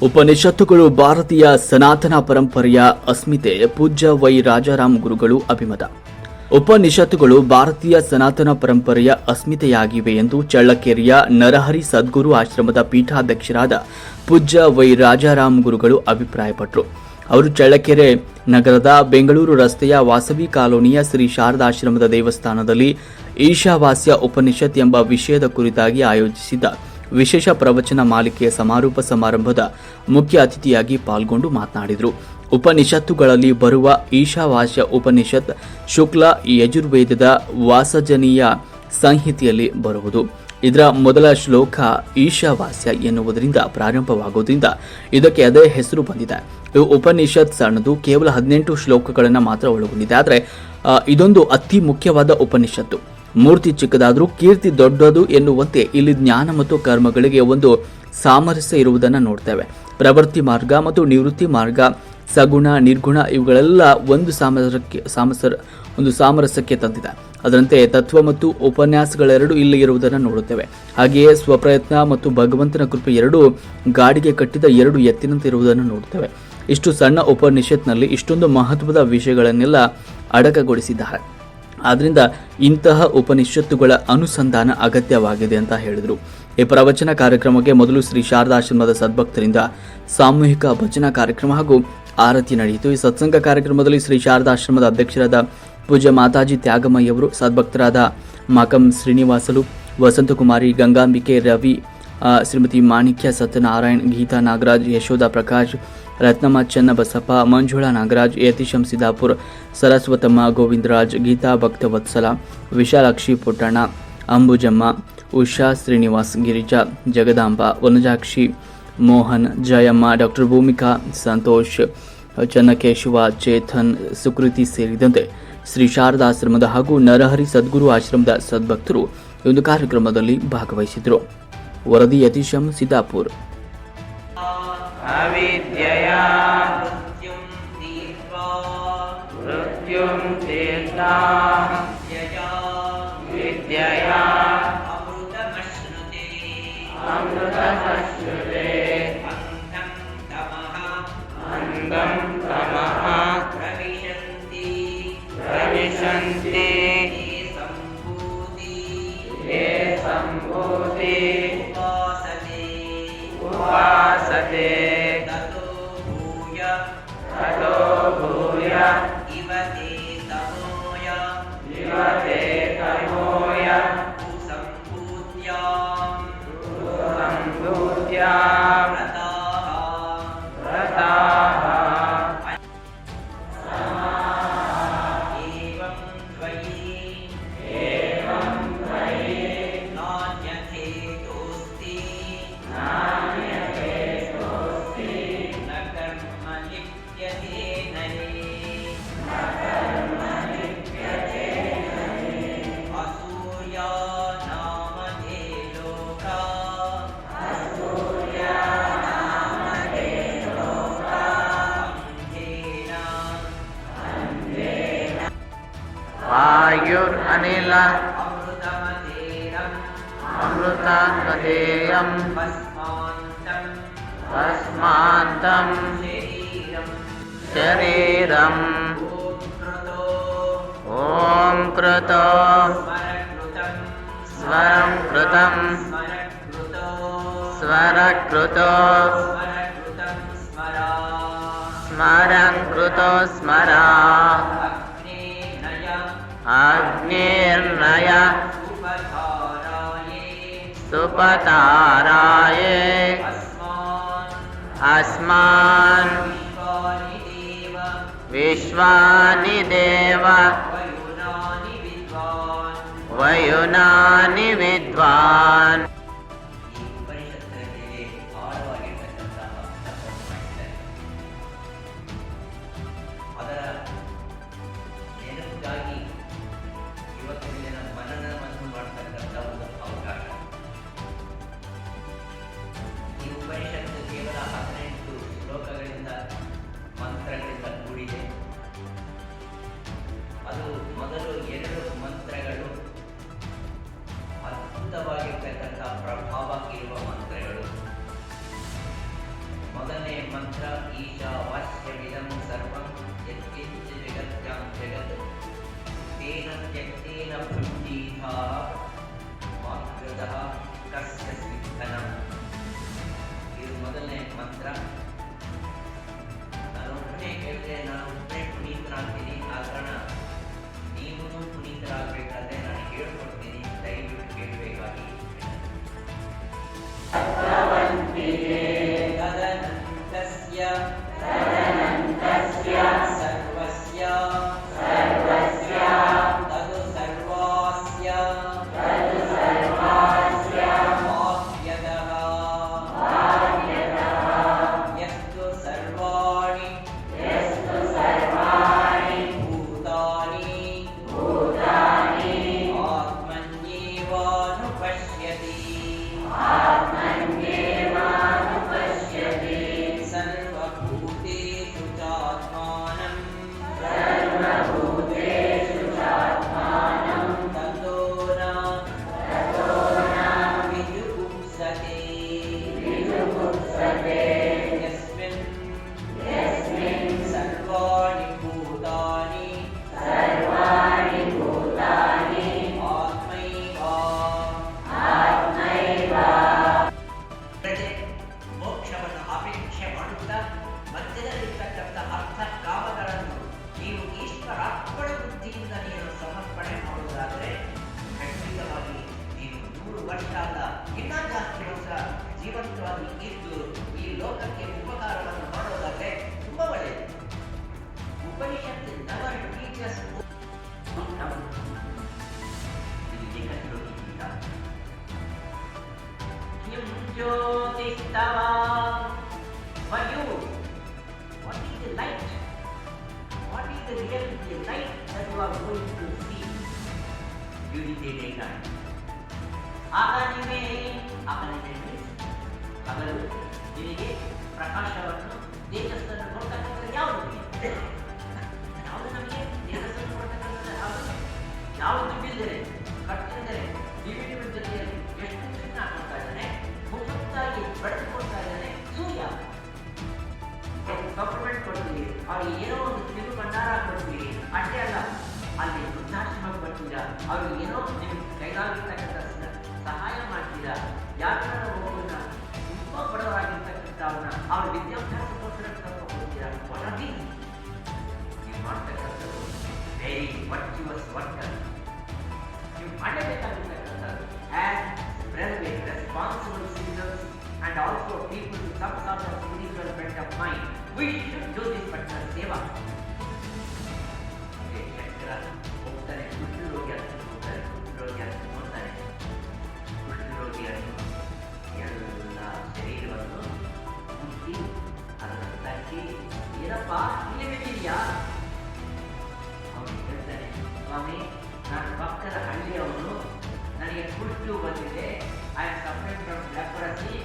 ಉಪನಿಷತ್ತುಗಳು ಭಾರತೀಯ ಸನಾತನ ಪರಂಪರೆಯ ಅಸ್ಮಿತೆ. ಪೂಜ್ಯ ವೈ ರಾಜಾರಾಮ್ ಗುರುಗಳು ಅಭಿಮತ. ಉಪನಿಷತ್ತುಗಳು ಭಾರತೀಯ ಸನಾತನ ಪರಂಪರೆಯ ಅಸ್ಮಿತೆಯಾಗಿವೆ ಎಂದು ಚಳ್ಳಕೆರೆಯ ನರಹರಿ ಸದ್ಗುರು ಆಶ್ರಮದ ಪೀಠಾಧ್ಯಕ್ಷರಾದ ಪೂಜ್ಯ ವೈ ರಾಜಾರಾಮ್ ಗುರುಗಳು ಅಭಿಪ್ರಾಯಪಟ್ಟರು. ಅವರು ಚಳ್ಳಕೆರೆ ನಗರದ ಬೆಂಗಳೂರು ರಸ್ತೆಯ ವಾಸವಿ ಕಾಲೋನಿಯ ಶ್ರೀ ಶಾರದಾಶ್ರಮದ ದೇವಸ್ಥಾನದಲ್ಲಿ ಈಶಾವಾಸ್ಯ ಉಪನಿಷತ್ ಎಂಬ ವಿಷಯದ ಕುರಿತಾಗಿ ಆಯೋಜಿಸಿದ್ದ ವಿಶೇಷ ಪ್ರವಚನ ಮಾಲಿಕೆಯ ಸಮಾರೋಪ ಸಮಾರಂಭದ ಮುಖ್ಯ ಅತಿಥಿಯಾಗಿ ಪಾಲ್ಗೊಂಡು ಮಾತನಾಡಿದರು. ಉಪನಿಷತ್ತುಗಳಲ್ಲಿ ಬರುವ ಈಶಾವಾಸ್ಯ ಉಪನಿಷತ್ ಶುಕ್ಲ ಯಜುರ್ವೇದದ ವಾಸಜನೀಯ ಸಂಹಿತೆಯಲ್ಲಿ ಬರುವುದು. ಇದರ ಮೊದಲ ಶ್ಲೋಕ ಈಶಾವಾಸ್ಯ ಎನ್ನುವುದರಿಂದ ಪ್ರಾರಂಭವಾಗುವುದರಿಂದ ಇದಕ್ಕೆ ಅದೇ ಹೆಸರು ಬಂದಿದೆ. ಈ ಉಪನಿಷತ್ ಸಣ್ಣದು, ಕೇವಲ 18 ಶ್ಲೋಕಗಳನ್ನು ಮಾತ್ರ ಒಳಗೊಂಡಿದೆ. ಆದರೆ ಇದೊಂದು ಅತಿ ಮುಖ್ಯವಾದ ಉಪನಿಷತ್ತು. ಮೂರ್ತಿ ಚಿಕ್ಕದಾದರೂ ಕೀರ್ತಿ ದೊಡ್ಡದು ಎನ್ನುವಂತೆ ಇಲ್ಲಿ ಜ್ಞಾನ ಮತ್ತು ಕರ್ಮಗಳಿಗೆ ಒಂದು ಸಾಮರಸ್ಯ ಇರುವುದನ್ನು ನೋಡ್ತೇವೆ. ಪ್ರವೃತ್ತಿ ಮಾರ್ಗ ಮತ್ತು ನಿವೃತ್ತಿ ಮಾರ್ಗ, ಸಗುಣ ನಿರ್ಗುಣ ಇವುಗಳೆಲ್ಲ ಒಂದು ಸಾಮರಸ್ಯಕ್ಕೆ ತಂದಿದೆ. ಅದರಂತೆ ತತ್ವ ಮತ್ತು ಉಪನ್ಯಾಸಗಳೆರಡೂ ಇಲ್ಲಿ ಇರುವುದನ್ನು ನೋಡುತ್ತೇವೆ. ಹಾಗೆಯೇ ಸ್ವಪ್ರಯತ್ನ ಮತ್ತು ಭಗವಂತನ ಕೃಪೆ ಎರಡೂ ಗಾಡಿಗೆ ಕಟ್ಟಿದ 2 ಎತ್ತಿನಂತೆ ಇರುವುದನ್ನು ನೋಡುತ್ತೇವೆ. ಇಷ್ಟು ಸಣ್ಣ ಉಪನಿಷತ್ನಲ್ಲಿ ಇಷ್ಟೊಂದು ಮಹತ್ವದ ವಿಷಯಗಳನ್ನೆಲ್ಲ ಅಡಕಗೊಳಿಸಿದ್ದಾರೆ. ಆದ್ದರಿಂದ ಇಂತಹ ಉಪನಿಷತ್ತುಗಳ ಅನುಸಂಧಾನ ಅಗತ್ಯವಾಗಿದೆ ಅಂತ ಹೇಳಿದರು. ಈ ಪ್ರವಚನ ಕಾರ್ಯಕ್ರಮಕ್ಕೆ ಮೊದಲು ಶ್ರೀ ಶಾರದಾಶ್ರಮದ ಸದ್ಭಕ್ತರಿಂದ ಸಾಮೂಹಿಕ ಭಜನಾ ಕಾರ್ಯಕ್ರಮ ಹಾಗೂ ಆರತಿ ನಡೆಯಿತು. ಈ ಸತ್ಸಂಗ ಕಾರ್ಯಕ್ರಮದಲ್ಲಿ ಶ್ರೀ ಶಾರದಾಶ್ರಮದ ಅಧ್ಯಕ್ಷರಾದ ಪೂಜ್ಯ ಮಾತಾಜಿ ತ್ಯಾಗಮಯ್ಯವರು, ಸದ್ಭಕ್ತರಾದ ಮಾಕಂ ಶ್ರೀನಿವಾಸಲು, ವಸಂತಕುಮಾರಿ, ಗಂಗಾಂಬಿಕೆ, ರವಿ, ಶ್ರೀಮತಿ ಮಾಣಿಕ್ಯ ಸತ್ಯನಾರಾಯಣ್, ಗೀತಾ ನಾಗರಾಜ್, ಯಶೋಧ ಪ್ರಕಾಶ್, ರತ್ನಮ್ಮ ಚನ್ನಬಸಪ್ಪ, ಮಂಜುಳಾ ನಾಗರಾಜ್, ಯತೀಶಂ ಸಿದ್ದಾಪುರ್, ಸರಸ್ವತಮ್ಮ, ಗೋವಿಂದರಾಜ್, ಗೀತಾ ಭಕ್ತವತ್ಸಲ, ವಿಶಾಲಾಕ್ಷಿ ಪುಟ್ಟಣ್ಣ, ಅಂಬುಜಮ್ಮ, ಉಷಾ, ಶ್ರೀನಿವಾಸ್, ಗಿರಿಜಾ, ಜಗದಾಂಬ, ವನಜಾಕ್ಷಿ, ಮೋಹನ್, ಜಯಮ್ಮ, ಡಾಕ್ಟರ್ ಭೂಮಿಕಾ, ಸಂತೋಷ್, ಚನ್ನಕೇಶವ, ಚೇತನ್, ಸುಕೃತಿ ಸೇರಿದಂತೆ ಶ್ರೀ ಶಾರದಾಶ್ರಮದ ಹಾಗೂ ನರಹರಿ ಸದ್ಗುರು ಆಶ್ರಮದ ಸದ್ಭಕ್ತರು ಈ ಒಂದು ಕಾರ್ಯಕ್ರಮದಲ್ಲಿ ಭಾಗವಹಿಸಿದರು. ವರದಿ ಯತೀಶಂ ಸಿದ್ದಾಪುರ್. ಅವಿದ್ಯಯಾ ಮೃತ್ಯುಂ ತೀರ್ಥ ವಿದ್ಯಯಾ ಅಮೃತಮಶ್ನುತೆ ಅಂಧಂ ತಮಃ ಪ್ರವಿಶಂತಿ ಯೇ ಸಂಭೂತಿ ಉಪಾಸತೆ ತತೋ ಭೂಯ ಇವ ತೇ ತಮೋಯ ಸಂಭೂತ್ಯಾಂ ವ್ರತಾಃ ವಾಯುರನಿಲ ಅಮೃತಾನ್ಮಧೇಯಂ ಭಸ್ಮಾಂತಂ ಶರೀರಂ ಓಂ ಕೃತೋ ಸ್ವರಂ ಕೃತಂ ಸ್ವರಕೃತೋ ಸ್ಮರಂ ಕೃತೋ ಸ್ಮರ ಅಗ್ನಿರ್ನಯ ಸುಪತಾರಾಯೇ ಅಸ್ಮಾನ್ ವಿಶ್ವಾನಿ ದೇವ ವಯುನಾನಿ ವಿದ್ವಾನ್. ಕೇವಲ 18 ಶ್ಲೋಕಗಳಿಂದ ಮಂತ್ರಗಳಿಂದ ಕೂಡಿದೆ. ಅದು ಮೊದಲು 2 ಮಂತ್ರಗಳು ಅದ್ಭುತವಾಗಿರ್ತಕ್ಕಂಥ ಪ್ರಭಾವ ಇರುವ ಮಂತ್ರಗಳು. ಮೊದಲ ಮಂತ್ರ ಈಶಾವಾಸ್ಯವಿದಂ ಸರ್ವಂ ಯತ್ಕಿಂಚ ಜಗತ್ಯಾಂ ಜಗತ್ ತೇನ ತ್ಯಕ್ತೇನ ಭುಂಜೀಥಾಃ ಮಾತೃತಃ ಕಸ್ಯ ಸಿದ್ಧನಂ. ಇದು ಮೊದಲನೇ ಮಂತ್ರ. ನಾನು ಒಬ್ಬನೇ ಕೇಳಿದ್ರೆ ನಾನು ಒಬ್ಬನೇ ಪುನೀತನಾಗ್ತೀನಿ. ಆ ಕಾರಣ ನೀವು ಪುನೀತರಾಗಬೇಕಾದ್ರೆ ನಾನು ಹೇಳ್ಕೊಡ್ತೀನಿ, ದಯವಿಟ್ಟು ಕೇಳಬೇಕಾಗಿ. ತದನಂತಸ್ಯ ಸರ್ವಸ್ಯ ತದು ಸರ್ವಾಸ್ಯ ಮಾಪ್ಯತಃ ಯಸ್ತು ಸರ್ವಾಣಿ ಭೂತಾನಿ ಆತ್ಮನ್ಯೇವಾನುಪಶ್ಯತಿ ಸರ್ವಭೂತೇಷು ಚಾತ್ಮಾನಂ ತतो ನ ವಿಜುಗುಪ್ಸತೆ ಯಸ್ಮಿನ್ ಸರ್ವಾಣಿ ಭೂತಾನಿ ಆತ್ಮೈವ. ಪ್ರಜೆ ಮೋಕ್ಷವನ್ನು ಅಪೇಕ್ಷೆ ಮಾಡುತ್ತಾ ಮಧ್ಯದಲ್ಲಿರ್ತಕ್ಕಂಥ ಅರ್ಥ ಕಾಮಗಳನ್ನು ನೀವು ಈಶ್ವರಾರ್ಪಣ ಬುದ್ಧಿಯಿಂದ ನೀನು ಸಮರ್ಪಣೆ ಮಾಡುವುದಾದರೆ ಖಂಡಿತವಾಗಿ ನೀನು 100 ವರ್ಷ ಅಲ್ಲ ಇನ್ನೂ ಜಾಸ್ತಿ ವರ್ಷ ಜೀವಂತವಾಗಿ ಇದ್ದು ಈ ಲೋಕಕ್ಕೆ ಉಪಕಾರವನ್ನು ಮಾಡೋದಾದ್ರೆ ತುಂಬಾ ಒಳ್ಳೆಯದು. ಉಪನಿಷತ್ತು never teaches ಇದು ಏಕಶ್ಲೋಕಿ ಗೀತಾ. किं ज्योतिस्तवा for you? What is the light? What is the real light that you are going to see during the daytime? ಆಗನಿಗೆ ಹಗಲು ನಿನಗೆ ಪ್ರಕಾಶವನ್ನು ತೇಜಸ್ಸನ್ನು ಕೊಡ್ತಕ್ಕಂಥ ಯಾವುದು ನಮಗೆ ತೇಜಸ್ಸನ್ನು ಕೊಡ್ತಕ್ಕಂಥ ಯಾವುದು ಬಿದ್ದರೆ ಕಟ್ಟಿದರೆ ಡಿವಿಡಿಗಳ ಜೊತೆಯಲ್ಲಿ ಎಷ್ಟು ಚೆನ್ನಾಗಿ ಕೊಡ್ತಾ ಇದ್ದಾನೆ, ಮುಖ್ಯವಾಗಿ ಬೆಳೆದುಕೊಳ್ತಾ ಇದ್ದಾನೆ ಸೂರ್ಯ. ಗವರ್ಮೆಂಟ್ ಕೊಡ್ತೀವಿ, ಅವ್ರಿಗೆ ಏನೋ ಒಂದು ತಿರುగు ಭಂಡಾರ ಕೊಡ್ತೀವಿ, ಅಷ್ಟೇ ಅಲ್ಲ ಅಲ್ಲಿ ವೃದ್ಧಾಶ್ರಮಕ್ಕೆ ಬರ್ತೀರಾ, ಅವ್ರಿಗೆ ಏನೋ ನಿಮ್ಗೆ ಕೈಲಾಗಿರ್ತಕ್ಕಂಥ ಸಹಾಯ ಮಾಡ್ತೀರಾ. ಯಾಕಂದ್ರೆ ಒಬ್ಬರನ್ನ ತುಂಬ ಬಡವರಾಗಿರ್ತಕ್ಕಂಥವ್ರನ್ನ ಅವ್ರ ವಿದ್ಯಾಭ್ಯಾಸಕ್ಕೋಸ್ಕರ ಹೋಗ್ತೀರಾ. ಒಳಗೆ ನೀವು ಮಾಡ್ತಕ್ಕಂಥದ್ದು ವೆರಿ ವರ್ಚುವಸ್ ವರ್ಕರ್. ನೀವು ಮಾಡಲೇಬೇಕಾಗಿರ್ತಕ್ಕಂಥದ್ದು as brave, responsible citizens and also people with some sort of spiritual bent of mind. We should do this particular seva. Okay, Shankara ಹೋಗ್ತಾನೆ ಕುಷ್ಠರೋಗಿಯನ್ನು ನೋಡ್ತಾನೆ. ಕುಷ್ಠರೋಗಿಯನ್ನು ಎಲ್ಲ ಶರೀರವನ್ನು ಮುಟ್ಟಿ ಅದನ್ನು ತಟ್ಟಿ ಏನಪ್ಪ ಇಲ್ಲಿ ಬಿಟ್ಟಿದ್ಯಾ? ಅವನು ಹೇಳ್ತಾನೆ, ಸ್ವಾಮಿ ನಾನು ಪಕ್ಕದ ಹಳ್ಳಿಯವನು, ನನಗೆ ಕುಷ್ಠು ಬಂದಿದೆ. I am suffering from leprosy.